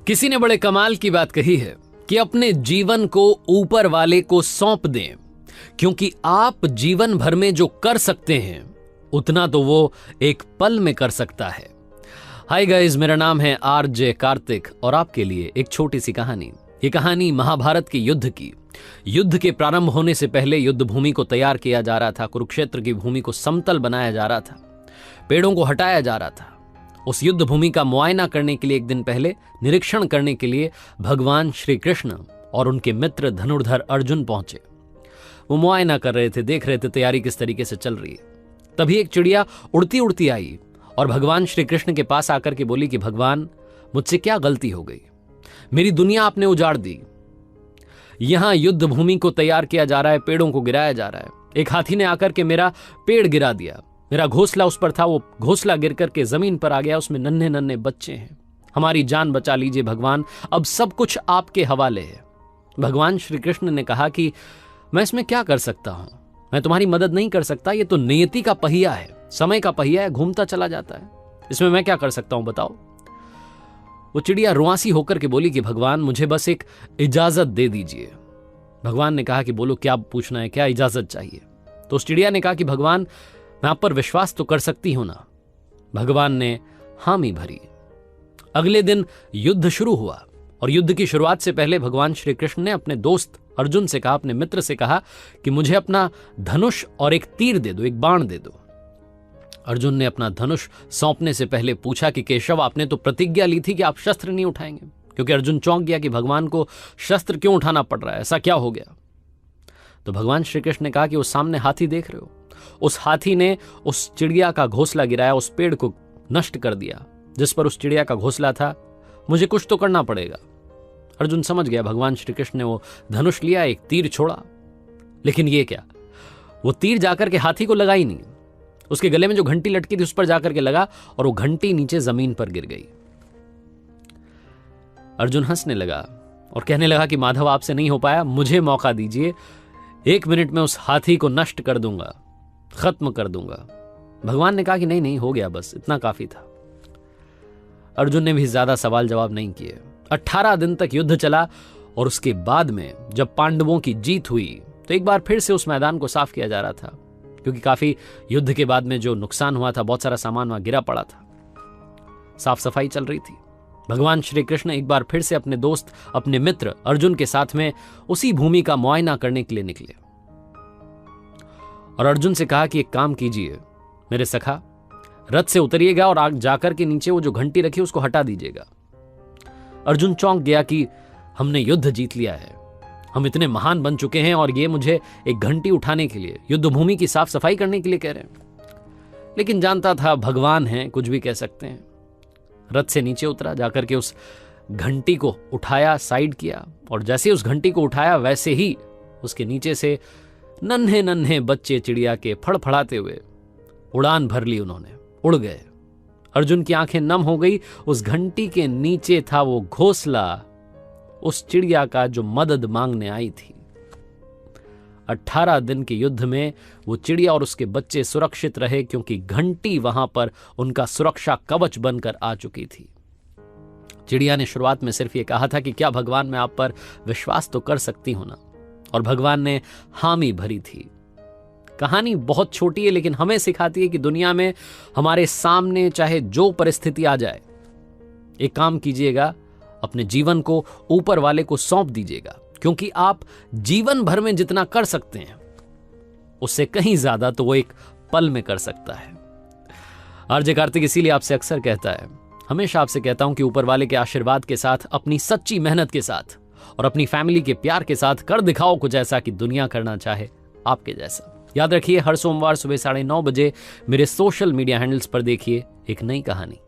किसी ने बड़े कमाल की बात कही है कि अपने जीवन को ऊपर वाले को सौंप दें, क्योंकि आप जीवन भर में जो कर सकते हैं उतना तो वो एक पल में कर सकता है। हाय गाइस, मेरा नाम है आरजे कार्तिक और आपके लिए एक छोटी सी कहानी। ये कहानी महाभारत के युद्ध की। युद्ध के प्रारंभ होने से पहले युद्ध भूमि को तैयार किया जा रहा था। कुरुक्षेत्र की भूमि को समतल बनाया जा रहा था, पेड़ों को हटाया जा रहा था। उस युद्ध भूमि का मुआयना करने के लिए एक दिन पहले निरीक्षण करने के लिए भगवान श्री कृष्ण और उनके मित्र धनुर्धर अर्जुन पहुंचे। वो मुआयना कर रहे थे, देख रहे थे तैयारी किस तरीके से चल रही है। तभी एक चिड़िया उड़ती उड़ती आई और भगवान श्री कृष्ण के पास आकर के बोली कि भगवान, मुझसे क्या गलती हो गई? मेरी दुनिया आपने उजाड़ दी। यहां युद्ध भूमि को तैयार किया जा रहा है, पेड़ों को गिराया जा रहा है। एक हाथी ने आकर के मेरा पेड़ गिरा दिया। मेरा घोंसला उस पर था, वो घोंसला गिर करके जमीन पर आ गया। उसमें नन्हे नन्हे बच्चे हैं। हमारी जान बचा लीजिए भगवान, अब सब कुछ आपके हवाले है। भगवान श्री कृष्ण ने कहा कि मैं इसमें क्या कर सकता हूं, मैं तुम्हारी मदद नहीं कर सकता। ये तो नियति का पहिया है, समय का पहिया है, घूमता चला जाता है। इसमें मैं क्या कर सकता हूं बताओ? वो चिड़िया रुआसी होकर के बोली कि भगवान, मुझे बस एक इजाजत दे दीजिए। भगवान ने कहा कि बोलो, क्या पूछना है, क्या इजाजत चाहिए? तो उस चिड़िया ने कहा कि भगवान, मैं आप पर विश्वास तो कर सकती हूं ना? भगवान ने हामी भरी। अगले दिन युद्ध शुरू हुआ और युद्ध की शुरुआत से पहले भगवान श्री कृष्ण ने अपने दोस्त अर्जुन से कहा, अपने मित्र से कहा कि मुझे अपना धनुष और एक तीर दे दो, एक बाण दे दो। अर्जुन ने अपना धनुष सौंपने से पहले पूछा कि केशव, आपने तो प्रतिज्ञा ली थी कि आप शस्त्र नहीं उठाएंगे। क्योंकि अर्जुन चौंक गया कि भगवान को शस्त्र क्यों उठाना पड़ रहा है, ऐसा क्या हो गया? तो भगवान श्री कृष्ण ने कहा कि उस सामने हाथी देख रहे हो, उस हाथी ने उस चिड़िया का घोंसला गिराया, उस पेड़ को नष्ट कर दिया जिस पर उस चिड़िया का घोंसला था। मुझे कुछ तो करना पड़ेगा। अर्जुन समझ गया। भगवान श्री कृष्ण ने वो धनुष लिया, एक तीर छोड़ा, लेकिन ये क्या, वो तीर जाकर के हाथी को लगा ही नहीं। उसके गले में जो घंटी लटकी थी उस पर जाकर के लगा और वो घंटी नीचे जमीन पर गिर गई। अर्जुन हंसने लगा और कहने लगा कि माधव, आपसे नहीं हो पाया, मुझे मौका दीजिए। 1 मिनट में उस हाथी को नष्ट कर दूंगा, खत्म कर दूंगा। भगवान ने कहा कि नहीं नहीं, हो गया, बस इतना काफी था। अर्जुन ने भी ज्यादा सवाल जवाब नहीं किए। 18 दिन तक युद्ध चला और उसके बाद में जब पांडवों की जीत हुई तो एक बार फिर से उस मैदान को साफ किया जा रहा था, क्योंकि काफी युद्ध के बाद में जो नुकसान हुआ था, बहुत सारा सामान वहां गिरा पड़ा था। साफ सफाई चल रही थी। भगवान श्री कृष्ण एक बार फिर से अपने दोस्त, अपने मित्र अर्जुन के साथ में उसी भूमि का मुआयना करने के लिए निकले और अर्जुन से कहा कि एक काम कीजिए मेरे सखा, रथ से उतरिएगा और आग जाकर के नीचे वो जो घंटी रखी उसको हटा दीजिएगा। अर्जुन चौंक गया कि हमने युद्ध जीत लिया है, हम इतने महान बन चुके हैं और ये मुझे एक घंटी उठाने के लिए, युद्ध भूमि की साफ सफाई करने के लिए कह रहे हैं। लेकिन जानता था भगवान है, कुछ भी कह सकते हैं। रथ से नीचे उतरा, जाकर के उस घंटी को उठाया, साइड किया और जैसे उस घंटी को उठाया वैसे ही उसके नीचे से नन्हे नन्हे बच्चे चिड़िया के फड़फड़ाते हुए उड़ान भर ली। उन्होंने उड़ गए। अर्जुन की आंखें नम हो गई। उस घंटी के नीचे था वो घोंसला उस चिड़िया का जो मदद मांगने आई थी। 18 दिन के युद्ध में वो चिड़िया और उसके बच्चे सुरक्षित रहे, क्योंकि घंटी वहां पर उनका सुरक्षा कवच बनकर आ चुकी थी। चिड़िया ने शुरुआत में सिर्फ ये कहा था कि क्या भगवान, मैं आप पर विश्वास तो कर सकती हूं ना? और भगवान ने हामी भरी थी। कहानी बहुत छोटी है, लेकिन हमें सिखाती है कि दुनिया में हमारे सामने चाहे जो परिस्थिति आ जाए, एक काम कीजिएगा, अपने जीवन को ऊपर वाले को सौंप दीजिएगा, क्योंकि आप जीवन भर में जितना कर सकते हैं उससे कहीं ज्यादा तो वो एक पल में कर सकता है। आरजे कार्तिक इसीलिए आपसे अक्सर कहता है, हमेशा आपसे कहता हूं कि ऊपर वाले के आशीर्वाद के साथ, अपनी सच्ची मेहनत के साथ और अपनी फैमिली के प्यार के साथ कर दिखाओ कुछ ऐसा कि दुनिया करना चाहे आपके जैसा। याद रखिए, हर सोमवार सुबह 9:30 बजे मेरे सोशल मीडिया हैंडल्स पर देखिए एक नई कहानी।